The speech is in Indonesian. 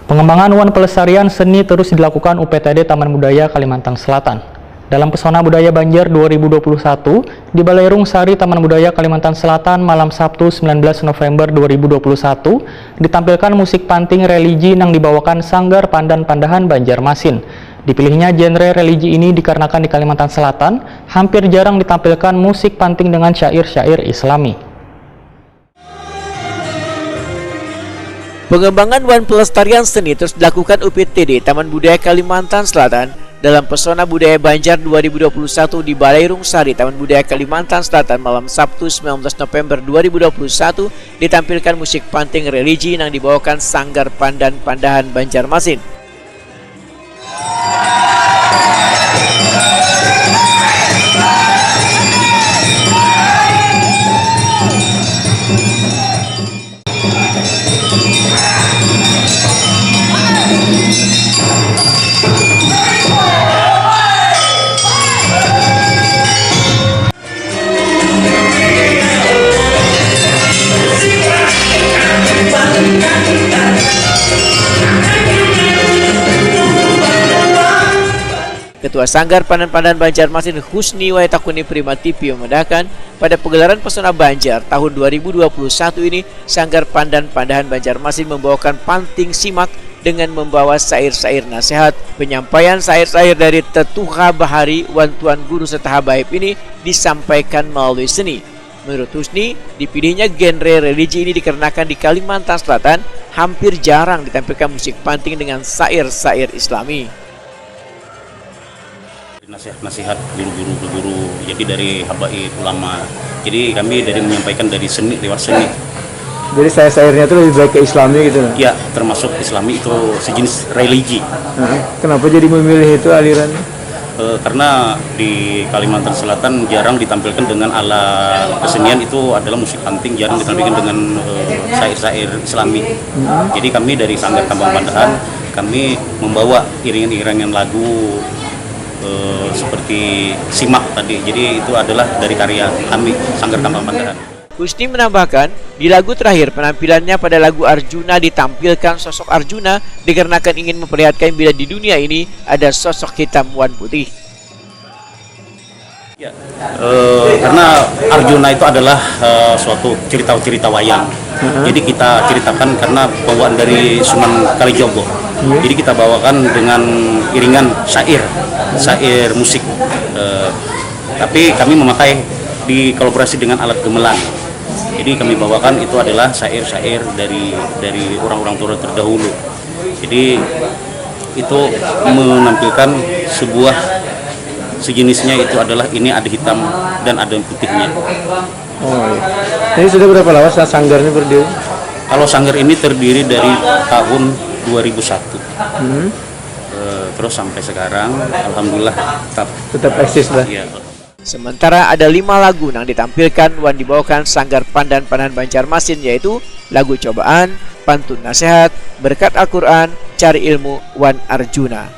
Pengembangan wan pelestarian seni terus dilakukan UPTD Taman Budaya Kalimantan Selatan. Dalam Pesona Budaya Banjar 2021, di Baleirung Sari Taman Budaya Kalimantan Selatan malam Sabtu 19 November 2021, ditampilkan musik panting religi yang dibawakan Sanggar Pandan Pandahan Banjarmasin. Dipilihnya genre religi ini dikarenakan di Kalimantan Selatan hampir jarang ditampilkan musik panting dengan syair-syair Islami. Pengembangan wan pelestarian seni terus dilakukan UPTD Taman Budaya Kalimantan Selatan dalam Pesona Budaya Banjar 2021 di Baleirung Sari Taman Budaya Kalimantan Selatan malam Sabtu 19 November 2021 ditampilkan musik panting religi yang dibawakan Sanggar Pandan Pandahan Banjarmasin. Ketua Sanggar Pandan Pandahan Banjarmasin Husni Waitakuni Primativi memandangkan pada pegelaran Pesona Banjar tahun 2021 ini Sanggar Pandan Pandahan Banjarmasin membawakan panting simak dengan membawa syair-syair nasihat. Penyampaian syair-syair dari Tetuha Bahari Wan Tuan Guru serta habaib ini disampaikan melalui seni. Menurut Husni, dipilihnya genre religi ini dikarenakan di Kalimantan Selatan hampir jarang ditampilkan musik panting dengan syair-syair Islami. Nasihat guru-guru, jadi dari habaib ulama. Jadi kami dari menyampaikan dari seni lewat seni. Jadi syairnya itu lebih baik ke Islami gitu? Ya, termasuk Islami itu sejenis religi. Kenapa jadi memilih itu aliran? Karena di Kalimantan Selatan jarang ditampilkan dengan alat kesenian itu adalah musik panting, jarang ditampilkan dengan syair-syair Islami. Jadi kami dari Sanggar Tambang Pandahan kami membawa iringan-iringan lagu seperti simak tadi. Jadi itu adalah dari karya kami Sanggar Tambang Pandahan. Husni menambahkan, di lagu terakhir penampilannya pada lagu Arjuna ditampilkan sosok Arjuna dikarenakan ingin memperlihatkan bila di dunia ini ada sosok hitam wan putih. Ya, karena Arjuna itu adalah suatu cerita wayang. Jadi kita ceritakan karena bawaan dari Sunan Kalijogo. Jadi kita bawakan dengan iringan syair musik. Tapi kami memakai di kolaborasi dengan alat gamelan. Jadi kami bawakan itu adalah syair-syair dari orang-orang tua terdahulu. Jadi itu menampilkan sebuah sejenisnya itu adalah ini ada hitam dan ada putihnya. Oh iya. Ini sudah berapa lama sanggarnya berdiri? Kalau sanggar ini terdiri dari tahun 2001. Terus sampai sekarang alhamdulillah tetap eksis lah. Ya. Sementara ada 5 lagu yang ditampilkan wan dibawakan Sanggar Pandan Pandahan Banjarmasin, yaitu lagu Cobaan, Pantun Nasihat, Berkat Al-Quran, Cari Ilmu, Wan Arjuna.